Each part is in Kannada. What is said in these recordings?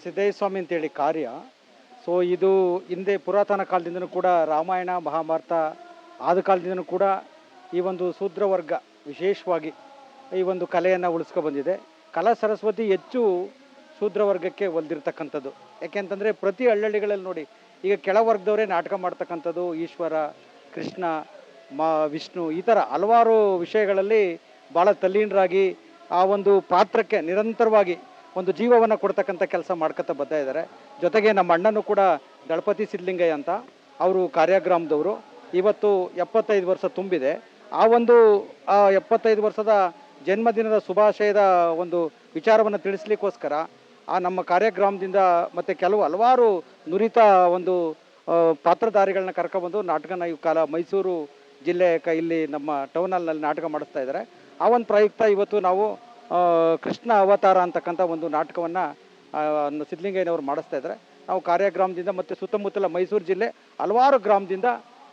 ಸಿದ್ದೇಶ್ವರ ಸ್ವಾಮಿ ಅಂತೇಳಿ ಕಾರ್ಯ. ಸೊ ಇದು ಹಿಂದೆ ಪುರಾತನ ಕಾಲದಿಂದನೂ ಕೂಡ ರಾಮಾಯಣ ಮಹಾಭಾರತ ಆದ ಕಾಲದಿಂದನೂ ಕೂಡ ಈ ಒಂದು ಶೂದ್ರ ವರ್ಗ ವಿಶೇಷವಾಗಿ ಈ ಒಂದು ಕಲೆಯನ್ನು ಉಳಿಸ್ಕೊ ಬಂದಿದೆ. ಕಲಾ ಸರಸ್ವತಿ ಹೆಚ್ಚು ಶೂದ್ರ ವರ್ಗಕ್ಕೆ ಒಲ್ದಿರ್ತಕ್ಕಂಥದ್ದು. ಯಾಕೆಂತಂದರೆ ಪ್ರತಿ ಹಳ್ಳಿಗಳಲ್ಲಿ ನೋಡಿ, ಈಗ ಕೆಳವರ್ಗದವರೇ ನಾಟಕ ಮಾಡ್ತಕ್ಕಂಥದ್ದು. ಈಶ್ವರ, ಕೃಷ್ಣ, ವಿಷ್ಣು ಈ ಥರ ಹಲವಾರು ವಿಷಯಗಳಲ್ಲಿ ಭಾಳ ತಲ್ಲೀನರಾಗಿ ಆ ಒಂದು ಪಾತ್ರಕ್ಕೆ ನಿರಂತರವಾಗಿ ಒಂದು ಜೀವವನ್ನು ಕೊಡ್ತಕ್ಕಂಥ ಕೆಲಸ ಮಾಡ್ಕೊತ ಬರ್ತಾ ಇದ್ದಾರೆ. ಜೊತೆಗೆ ನಮ್ಮ ಅಣ್ಣನೂ ಕೂಡ ದಳಪತಿ ಸಿದ್ಧಲಿಂಗಯ್ಯ ಅಂತ, ಅವರು ಕಾರ್ಯಗ್ರಾಮದವರು. ಇವತ್ತು 75 ವರ್ಷ ತುಂಬಿದೆ. ಆ ಒಂದು 75 ವರ್ಷದ ಜನ್ಮದಿನದ ಶುಭಾಶಯದ ಒಂದು ವಿಚಾರವನ್ನು ತಿಳಿಸ್ಲಿಕ್ಕೋಸ್ಕರ ಆ ನಮ್ಮ ಕಾರ್ಯಗ್ರಾಮದಿಂದ ಮತ್ತು ಕೆಲವು ಹಲವಾರು ನುರಿತ ಒಂದು ಪಾತ್ರಧಾರಿಗಳನ್ನ ಕರ್ಕೊಬಂದು ನಾಟಕನ ಈ ಕಾಲ ಮೈಸೂರು ಜಿಲ್ಲೆ ಇಲ್ಲಿ ನಮ್ಮ ಟೌನಲ್ಲಿ ನಾಟಕ ಮಾಡಿಸ್ತಾ ಇದ್ದಾರೆ. ಆ ಒಂದು ಪ್ರಯುಕ್ತ ಇವತ್ತು ನಾವು ಕೃಷ್ಣ ಅವತಾರ ಅಂತಕ್ಕಂಥ ಒಂದು ನಾಟಕವನ್ನು ಸಿದ್ಧಲಿಂಗಯ್ಯನವರು ಮಾಡಿಸ್ತಾ ಇದ್ದಾರೆ. ನಾವು ಕಾರ್ಯಗ್ರಾಮದಿಂದ ಮತ್ತು ಸುತ್ತಮುತ್ತಲ ಮೈಸೂರು ಜಿಲ್ಲೆ ಹಲವಾರು ಗ್ರಾಮದಿಂದ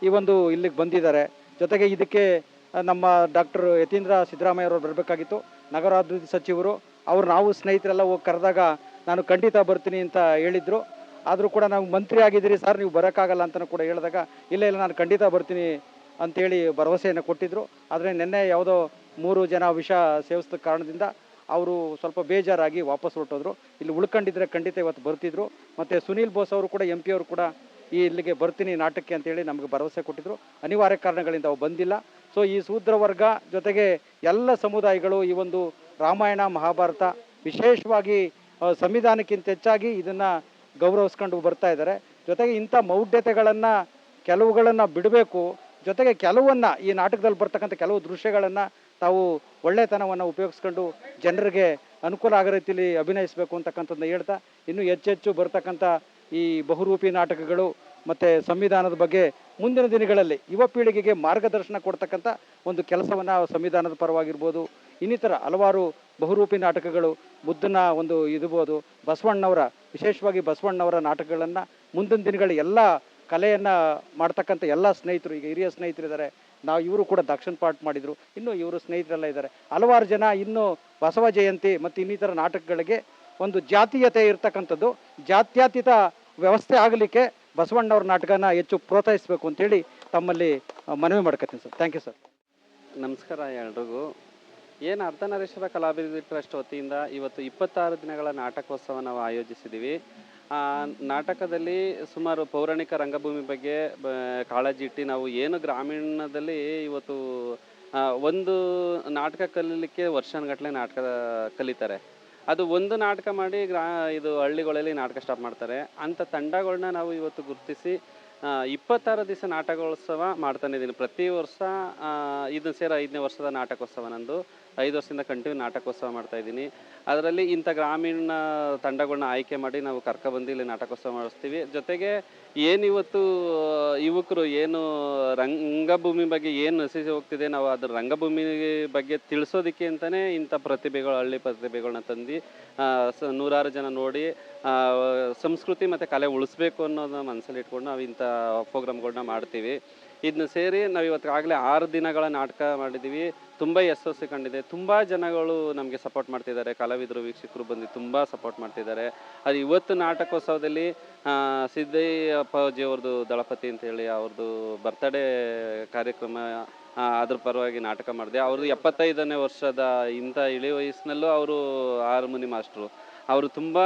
ಈ ಒಂದು ಇಲ್ಲಿಗೆ ಬಂದಿದ್ದಾರೆ. ಜೊತೆಗೆ ಇದಕ್ಕೆ ನಮ್ಮ ಡಾಕ್ಟರ್ ಯತೀಂದ್ರ ಸಿದ್ದರಾಮಯ್ಯವರು ಬರಬೇಕಾಗಿತ್ತು, ನಗರಾಭಿವೃದ್ಧಿ ಸಚಿವರು. ನಾವು ಸ್ನೇಹಿತರೆಲ್ಲ ಹೋಗಿ ಕರೆದಾಗ ನಾನು ಖಂಡಿತ ಬರ್ತೀನಿ ಅಂತ ಹೇಳಿದರು. ಆದರೂ ಕೂಡ ನಾವು ಮಂತ್ರಿ ಆಗಿದ್ದೀರಿ ಸರ್, ನೀವು ಬರೋಕ್ಕಾಗಲ್ಲ ಅಂತಲೂ ಕೂಡ ಹೇಳಿದಾಗ ಇಲ್ಲ ನಾನು ಖಂಡಿತ ಬರ್ತೀನಿ ಅಂಥೇಳಿ ಭರವಸೆಯನ್ನು ಕೊಟ್ಟಿದ್ದರು. ಆದರೆ ನಿನ್ನೆ ಯಾವುದೋ 3 ಜನ ವಿಷ ಸೇವಿಸಿದ ಕಾರಣದಿಂದ ಅವರು ಸ್ವಲ್ಪ ಬೇಜಾರಾಗಿ ವಾಪಸ್ ಹೊರಟೋದ್ರು. ಇಲ್ಲಿ ಉಳ್ಕೊಂಡಿದ್ರೆ ಖಂಡಿತ ಇವತ್ತು ಬರ್ತಿದ್ರು. ಮತ್ತು ಸುನೀಲ್ ಬೋಸ್ ಅವರು ಕೂಡ MP ಅವರು ಕೂಡ ಇಲ್ಲಿಗೆ ಬರ್ತೀನಿ ನಾಟಕಕ್ಕೆ ಅಂತೇಳಿ ನಮಗೆ ಭರವಸೆ ಕೊಟ್ಟಿದ್ದರು. ಅನಿವಾರ್ಯ ಕಾರಣಗಳಿಂದ ಅವು ಬಂದಿಲ್ಲ. ಸೊ ಈ ಶೂದ್ರ ವರ್ಗ ಜೊತೆಗೆ ಎಲ್ಲ ಸಮುದಾಯಗಳು ಈ ಒಂದು ರಾಮಾಯಣ ಮಹಾಭಾರತ ವಿಶೇಷವಾಗಿ ಸಂವಿಧಾನಕ್ಕಿಂತ ಹೆಚ್ಚಾಗಿ ಇದನ್ನು ಗೌರವಿಸ್ಕೊಂಡು ಬರ್ತಾ ಇದ್ದಾರೆ. ಜೊತೆಗೆ ಇಂಥ ಮೌಢ್ಯತೆಗಳನ್ನು ಕೆಲವುಗಳನ್ನು ಬಿಡಬೇಕು. ಜೊತೆಗೆ ಕೆಲವನ್ನು ಈ ನಾಟಕದಲ್ಲಿ ಬರ್ತಕ್ಕಂಥ ಕೆಲವು ದೃಶ್ಯಗಳನ್ನು ತಾವು ಒಳ್ಳೆತನವನ್ನು ಉಪಯೋಗಿಸ್ಕೊಂಡು ಜನರಿಗೆ ಅನುಕೂಲ ಆಗೋ ರೀತಿಯಲ್ಲಿ ಅಭಿನಯಿಸಬೇಕು ಅಂತಕ್ಕಂಥದ್ದನ್ನ ಹೇಳ್ತಾ, ಇನ್ನೂ ಹೆಚ್ಚೆಚ್ಚು ಬರ್ತಕ್ಕಂಥ ಈ ಬಹುರೂಪಿ ನಾಟಕಗಳು ಮತ್ತು ಸಂವಿಧಾನದ ಬಗ್ಗೆ ಮುಂದಿನ ದಿನಗಳಲ್ಲಿ ಯುವ ಪೀಳಿಗೆಗೆ ಮಾರ್ಗದರ್ಶನ ಕೊಡ್ತಕ್ಕಂಥ ಒಂದು ಕೆಲಸವನ್ನು ಸಂವಿಧಾನದ ಪರವಾಗಿರ್ಬೋದು, ಇನ್ನಿತರ ಹಲವಾರು ಬಹುರೂಪಿ ನಾಟಕಗಳು, ಬುದ್ಧನ ಒಂದು ಇರ್ಬೋದು, ಬಸವಣ್ಣವರ ವಿಶೇಷವಾಗಿ ಬಸವಣ್ಣವರ ನಾಟಕಗಳನ್ನು ಮುಂದಿನ ದಿನಗಳು ಎಲ್ಲ ಕಲೆಯನ್ನು ಮಾಡ್ತಕ್ಕಂಥ ಎಲ್ಲ ಸ್ನೇಹಿತರು, ಈಗ ಹಿರಿಯ ಸ್ನೇಹಿತರಿದ್ದಾರೆ, ಇವರು ಕೂಡ ದಕ್ಷಿಣ ಪಾಠ ಮಾಡಿದರು, ಇನ್ನೂ ಇವರು ಸ್ನೇಹಿತರೆಲ್ಲ ಇದ್ದಾರೆ. ಹಲವಾರು ಜನ ಇನ್ನೂ ಬಸವ ಜಯಂತಿ ಮತ್ತು ಇನ್ನಿತರ ನಾಟಕಗಳಿಗೆ ಒಂದು ಜಾತೀಯತೆ ಇರ್ತಕ್ಕಂಥದ್ದು, ಜಾತ್ಯತೀತ ವ್ಯವಸ್ಥೆ ಆಗಲಿಕ್ಕೆ ಬಸವಣ್ಣವ್ರ ನಾಟಕನ ಹೆಚ್ಚು ಪ್ರೋತ್ಸಾಹಿಸಬೇಕು ಅಂತೇಳಿ ತಮ್ಮಲ್ಲಿ ಮನವಿ ಮಾಡ್ಕೊತೀನಿ ಸರ್. Thank you sir. ನಮಸ್ಕಾರ ಎಲ್ರಿಗೂ. ಏನು ಅರ್ಧನಾರೀಶ್ವರ ಕಲಾಭಿವೃದ್ಧಿ ಟ್ರಸ್ಟ್ ವತಿಯಿಂದ ಇವತ್ತು 26 ದಿನಗಳ ನಾಟಕೋತ್ಸವ ನಾವು ಆಯೋಜಿಸಿದ್ದೀವಿ. ನಾಟಕದಲ್ಲಿ ಸುಮಾರು ಪೌರಾಣಿಕ ರಂಗಭೂಮಿ ಬಗ್ಗೆ ಕಾಳಜಿ ಇಟ್ಟು ನಾವು ಏನು ಗ್ರಾಮೀಣದಲ್ಲಿ ಇವತ್ತು ಒಂದು ನಾಟಕ ಕಲೀಲಿಕ್ಕೆ ವರ್ಷಗಟ್ಟಲೆ ನಾಟಕ ಕಲಿತಾರೆ. ಅದು ಒಂದು ನಾಟಕ ಮಾಡಿ ಇದು ಹಳ್ಳಿಗಳಲ್ಲಿ ನಾಟಕ ಸ್ಟಾಪ್ ಮಾಡ್ತಾರೆ. ಅಂಥ ತಂಡಗಳನ್ನ ನಾವು ಇವತ್ತು ಗುರುತಿಸಿ 26 ದಿವಸ ನಾಟಕೋತ್ಸವ ಮಾಡ್ತಾನೆ ಇದ್ದೀನಿ. ಪ್ರತಿ ವರ್ಷ ಇದನ್ನು ಸೇರಿ 5ನೇ ವರ್ಷದ ನಾಟಕೋತ್ಸವ ನಂದು. 5 ವರ್ಷದಿಂದ ಕಂಟಿನ್ಯೂ ನಾಟಕೋತ್ಸವ ಮಾಡ್ತಾಯಿದ್ದೀನಿ. ಅದರಲ್ಲಿ ಇಂಥ ಗ್ರಾಮೀಣ ತಂಡಗಳನ್ನ ಆಯ್ಕೆ ಮಾಡಿ ನಾವು ಕರ್ಕೊಬಂದು ಇಲ್ಲಿ ನಾಟಕೋತ್ಸವ ಮಾಡಿಸ್ತೀವಿ. ಜೊತೆಗೆ ಏನಿವತ್ತು ಯುವಕರು ಏನು ರಂಗಭೂಮಿ ಬಗ್ಗೆ ಏನು ನಶಿಸಿ ಹೋಗ್ತಿದೆ, ನಾವು ಅದ್ರ ರಂಗಭೂಮಿ ಬಗ್ಗೆ ತಿಳಿಸೋದಕ್ಕೆ ಅಂತಲೇ ಇಂಥ ಪ್ರತಿಭೆಗಳು, ಹಳ್ಳಿ ಪ್ರತಿಭೆಗಳನ್ನ ತಂದು ನೂರಾರು ಜನ ನೋಡಿ ಸಂಸ್ಕೃತಿ ಮತ್ತು ಕಲೆ ಉಳಿಸ್ಬೇಕು ಅನ್ನೋದನ್ನ ಮನಸ್ಸಲ್ಲಿ ಇಟ್ಕೊಂಡು ನಾವು ಇಂಥ ಪ್ರೋಗ್ರಾಮ್ಗಳನ್ನ ಮಾಡ್ತೀವಿ. ಇದನ್ನ ಸೇರಿ ನಾವು ಇವತ್ತಾಗಲೇ 6 ದಿನಗಳ ನಾಟಕ ಮಾಡಿದ್ದೀವಿ. ತುಂಬ ಯಶಸ್ಸು ಕಂಡಿದೆ. ತುಂಬ ಜನಗಳು ನಮಗೆ ಸಪೋರ್ಟ್ ಮಾಡ್ತಿದ್ದಾರೆ. ಕಲಾವಿದರು, ವೀಕ್ಷಕರು ಬಂದು ತುಂಬ ಸಪೋರ್ಟ್ ಮಾಡ್ತಿದ್ದಾರೆ. ಅದು ಇವತ್ತು ನಾಟಕೋತ್ಸವದಲ್ಲಿ ಸಿದ್ದಯ್ಯಪ್ಪಾಜಿ ಅವ್ರದ್ದು ದಳಪತಿ ಅಂತೇಳಿ ಅವ್ರದ್ದು ಬರ್ತ್ಡೇ ಕಾರ್ಯಕ್ರಮ, ಅದ್ರ ಪರವಾಗಿ ನಾಟಕ ಮಾಡಿದೆ. ಅವ್ರದ್ದು 75ನೇ ವರ್ಷದ ಇಂಥ ಇಳಿ ವಯಸ್ಸಿನಲ್ಲೂ ಅವರು ಹಾರ್ಮೋನಿ ಮಾಸ್ಟ್ರು. ಅವರು ತುಂಬ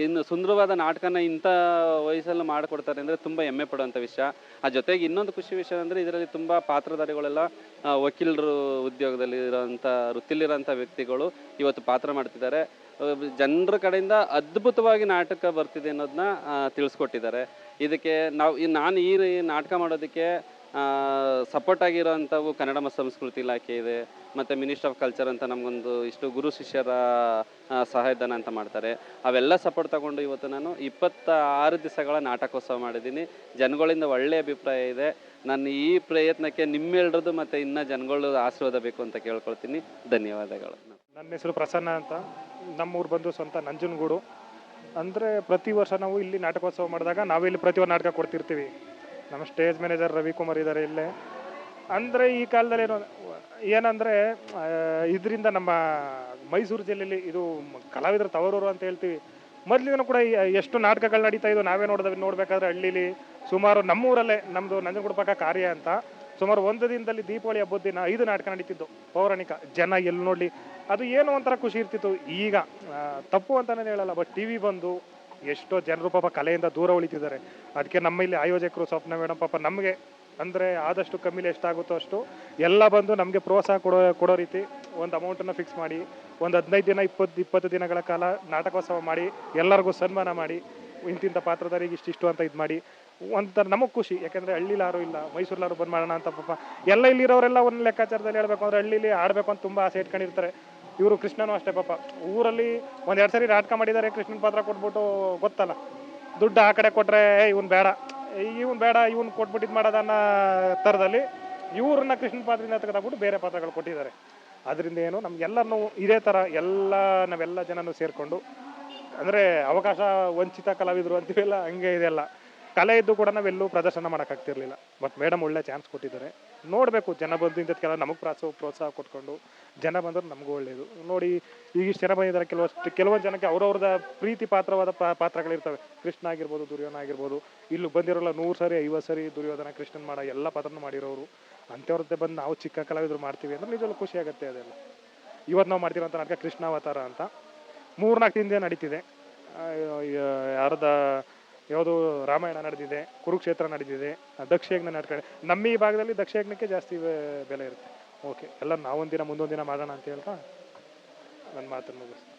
ಇನ್ನು ಸುಂದರವಾದ ನಾಟಕನ ಇಂಥ ವಯಸ್ಸಲ್ಲಿ ಮಾಡಿಕೊಡ್ತಾರೆ ಅಂದರೆ ತುಂಬ ಹೆಮ್ಮೆ ಪಡುವಂಥ ವಿಷಯ. ಆ ಜೊತೆಗೆ ಇನ್ನೊಂದು ಖುಷಿ ವಿಷಯ ಅಂದರೆ ಇದರಲ್ಲಿ ತುಂಬ ಪಾತ್ರಧಾರಿಗಳೆಲ್ಲ ವಕೀಲರು ಉದ್ಯೋಗದಲ್ಲಿ ಇರೋಂಥ ವೃತ್ತಿಲಿರೋಂಥ ವ್ಯಕ್ತಿಗಳು ಇವತ್ತು ಪಾತ್ರ ಮಾಡ್ತಿದ್ದಾರೆ. ಜನರ ಕಡೆಯಿಂದ ಅದ್ಭುತವಾಗಿ ನಾಟಕ ಬರ್ತಿದೆ ಅನ್ನೋದನ್ನ ತಿಳಿಸ್ಕೊಟ್ಟಿದ್ದಾರೆ. ಇದಕ್ಕೆ ನಾನು ಈ ನಾಟಕ ಮಾಡೋದಕ್ಕೆ ಸಪೋರ್ಟ್ ಆಗಿರೋಂಥವು ಕನ್ನಡ ಮತ್ತು ಸಂಸ್ಕೃತಿ ಇಲಾಖೆ ಇದೆ, ಮತ್ತು ಮಿನಿಸ್ಟ್ರಿ ಆಫ್ ಕಲ್ಚರ್ ಅಂತ ನಮಗೊಂದು ಇಷ್ಟು ಗುರು ಶಿಷ್ಯರ ಸಹಾಯಧನ ಅಂತ ಮಾಡ್ತಾರೆ. ಅವೆಲ್ಲ ಸಪೋರ್ಟ್ ತಗೊಂಡು ಇವತ್ತು ನಾನು 26 ದಿವಸಗಳ ನಾಟಕೋತ್ಸವ ಮಾಡಿದ್ದೀನಿ. ಜನಗಳಿಂದ ಒಳ್ಳೆಯ ಅಭಿಪ್ರಾಯ ಇದೆ. ನನ್ನ ಈ ಪ್ರಯತ್ನಕ್ಕೆ ನಿಮ್ಮೆಲ್ಲರದು ಮತ್ತು ಇನ್ನೂ ಜನಗಳು ಆಶೀರ್ವಾದ ಬೇಕು ಅಂತ ಕೇಳ್ಕೊಳ್ತೀನಿ. ಧನ್ಯವಾದಗಳು. ನನ್ನ ಹೆಸರು ಪ್ರಸನ್ನ ಅಂತ. ನಮ್ಮೂರು ಬಂದು ಸ್ವಂತ ನಂಜನಗೂಡು. ಅಂದರೆ ಪ್ರತಿ ವರ್ಷ ನಾವು ಇಲ್ಲಿ ನಾಟಕೋತ್ಸವ ಮಾಡಿದಾಗ ನಾವಿಲ್ಲಿ ಪ್ರತಿ ನಾಟಕ ಕೊಡ್ತಿರ್ತೀವಿ. ನಮ್ಮ ಸ್ಟೇಜ್ ಮ್ಯಾನೇಜರ್ ರವಿಕುಮಾರ್ ಇದ್ದಾರೆ ಇಲ್ಲೇ. ಅಂದರೆ ಈ ಕಾಲದಲ್ಲಿ ಏನಂದರೆ ಇದರಿಂದ ನಮ್ಮ ಮೈಸೂರು ಜಿಲ್ಲೆಯಲ್ಲಿ ಇದು ಕಲಾವಿದರ ತವರೂರು ಅಂತ ಹೇಳ್ತೀವಿ. ಮೊದಲಿಂದನೂ ಕೂಡ ಎಷ್ಟು ನಾಟಕಗಳು ನಡೀತಾ ಇದ್ದು ನಾವೇ ನೋಡಬೇಕಾದ್ರೆ ಹಳ್ಳಿಲಿ ಸುಮಾರು ನಮ್ಮೂರಲ್ಲೇ ನಮ್ಮದು ನಂಜನಗೂಡು ಪಕ್ಕ ಕಾರ್ಯ ಅಂತ ಸುಮಾರು ಒಂದು ದಿನದಲ್ಲಿ ದೀಪಾವಳಿ ಹಬ್ಬದ ದಿನ 5 ನಾಟಕ ನಡೀತಿದ್ದು ಪೌರಾಣಿಕ. ಜನ ಎಲ್ಲಿ ನೋಡಲಿ ಅದು ಏನೋ ಒಂಥರ ಖುಷಿ ಇರ್ತಿತ್ತು. ಈಗ ತಪ್ಪು ಅಂತಲೇ ಹೇಳಲ್ಲ, ಬಟ್ ಟಿ ವಿ ಬಂದು ಎಷ್ಟೋ ಜನರು ಪಾಪ ಕಲೆಯಿಂದ ದೂರ ಉಳಿತಿದ್ದಾರೆ. ಅದಕ್ಕೆ ನಮ್ಮ ಇಲ್ಲಿ ಆಯೋಜಕರು ಸ್ವಪ್ನ ಮೇಡಮ್ ಪಾಪ ನಮಗೆ ಅಂದರೆ ಆದಷ್ಟು ಕಮ್ಮಿಲಿ ಎಷ್ಟಾಗುತ್ತೋ ಅಷ್ಟು ಎಲ್ಲ ಬಂದು ನಮಗೆ ಪ್ರೋತ್ಸಾಹ ಕೊಡೋ ರೀತಿ ಒಂದು ಅಮೌಂಟನ್ನು ಫಿಕ್ಸ್ ಮಾಡಿ ಒಂದು 15 ದಿನ 20 ದಿನಗಳ ಕಾಲ ನಾಟಕೋತ್ಸವ ಮಾಡಿ ಎಲ್ಲರಿಗೂ ಸನ್ಮಾನ ಮಾಡಿ ಇಂತಿಂಥ ಪಾತ್ರಧಾರಿಗೆ ಇಷ್ಟಿಷ್ಟು ಅಂತ ಇದು ಮಾಡಿ ಒಂಥರ ನಮಗೆ ಖುಷಿ. ಯಾಕೆಂದರೆ ಹಳ್ಳಿಲಿ ಯಾರೂ ಇಲ್ಲ, ಮೈಸೂರ್ಲಾರು ಬಂದು ಮಾಡೋಣ ಅಂತ ಪಾಪ ಎಲ್ಲ ಇಲ್ಲಿರೋರೆಲ್ಲ ಒಂದು ಲೆಕ್ಕಾಚಾರದಲ್ಲಿ ಹೇಳ್ಬೇಕು ಅಂದರೆ ಹಳ್ಳಿಲಿ ಆಡಬೇಕು ಅಂತ ತುಂಬ ಆಸೆ ಇಟ್ಕೊಂಡಿರ್ತಾರೆ. ಇವರು ಕೃಷ್ಣನೂ ಅಷ್ಟೇ ಪಾಪ ಊರಲ್ಲಿ 1-2 ಸರಿ ನಾಟಕ ಮಾಡಿದ್ದಾರೆ, ಕೃಷ್ಣನ ಪಾತ್ರ ಕೊಟ್ಬಿಟ್ಟು ಗೊತ್ತಲ್ಲ ದುಡ್ಡು ಆ ಕಡೆ ಕೊಟ್ಟರೆ ಇವ್ನು ಬೇಡ ಇವ್ನು ಕೊಟ್ಬಿಟ್ಟು ಇದು ಮಾಡೋದನ್ನ ಥರದಲ್ಲಿ ಇವ್ರನ್ನ ಕೃಷ್ಣನ ಪಾತ್ರದಿಂದ ತೆಗೆದಾಕ್ಬಿಟ್ಟು ಬೇರೆ ಪಾತ್ರಗಳು ಕೊಟ್ಟಿದ್ದಾರೆ. ಅದರಿಂದ ಏನು ನಮ್ಗೆಲ್ಲರನ್ನೂ ಇದೇ ಥರ ನಾವೆಲ್ಲ ಜನನೂ ಸೇರಿಕೊಂಡು ಅಂದರೆ ಅವಕಾಶ ವಂಚಿತ ಕಲಾವಿದರು ಅಂತೀವಲ್ಲ ಹಂಗೆ ಇದೆಲ್ಲ ಕಲೆ ಇದ್ದು ಕೂಡ ನಾವೆಲ್ಲೂ ಪ್ರದರ್ಶನ ಮಾಡೋಕ್ಕಾಗ್ತಿರ್ಲಿಲ್ಲ. ಬಟ್ ಮೇಡಮ್ ಒಳ್ಳೆ ಚಾನ್ಸ್ ಕೊಟ್ಟಿದ್ದಾರೆ. ನೋಡಬೇಕು ಜನ ಬಂದು ಇಂಥದ್ಕೆಲ್ಲ ನಮಗೆ ಪ್ರೋತ್ಸಾಹ ಕೊಟ್ಕೊಂಡು ಜನ ಬಂದ್ರೆ ನಮಗೂ ಒಳ್ಳೆಯದು. ನೋಡಿ ಈಗ ಇಷ್ಟು ಜನ ಬಂದಿದ್ದಾರೆ, ಕೆಲವೊಂದು ಜನಕ್ಕೆ ಅವ್ರವ್ರದ ಪ್ರೀತಿ ಪಾತ್ರವಾದ ಪಾತ್ರಗಳಿರ್ತವೆ. ಕೃಷ್ಣ ಆಗಿರ್ಬೋದು, ದುರ್ಯೋಧನ ಆಗಿರ್ಬೋದು. ಇಲ್ಲಿ ಬಂದಿರೋಲ್ಲ 100 ಸರಿ 50 ಸರಿ ದುರ್ಯೋಧನ ಕೃಷ್ಣನ್ ಮಾಡೋ ಎಲ್ಲ ಪಾತ್ರನೂ ಮಾಡಿರೋರು. ಅಂಥವ್ರದ್ದೇ ಬಂದು ನಾವು ಚಿಕ್ಕ ಕಲಾವಿದರು ಮಾಡ್ತೀವಿ ಅಂದ್ರೆ ನಿಜವಲ್ಲೂ ಖುಷಿ ಆಗುತ್ತೆ. ಅದೆಲ್ಲ ಇವತ್ತು ನಾವು ಮಾಡ್ತಿರೋಂಥ ನಾಟಕ ಕೃಷ್ಣಾವತಾರ ಅಂತ 3-4 ದಿನದಿಂದ ನಡೀತಿದೆ. ಯಾವುದು ರಾಮಾಯಣ ನಡೆದಿದೆ, ಕುರುಕ್ಷೇತ್ರ ನಡೆದಿದೆ, ದಕ್ಷಯಜ್ಞ ನಾಟಕ. ನಮ್ಮ ಈ ಭಾಗದಲ್ಲಿ ದಕ್ಷಯಜ್ಞಕ್ಕೆ ಜಾಸ್ತಿ ಬೆಲೆ ಇರುತ್ತೆ. ಓಕೆ, ಎಲ್ಲ ನಾವೊಂದಿನ ಮುಂದೊಂದಿನ ಮಾಡೋಣ ಅಂತ ಹೇಳ್ತಾ ನನ್ನ ಮಾತನ್ನು ಮುಗಿಸ್ತೀನಿ.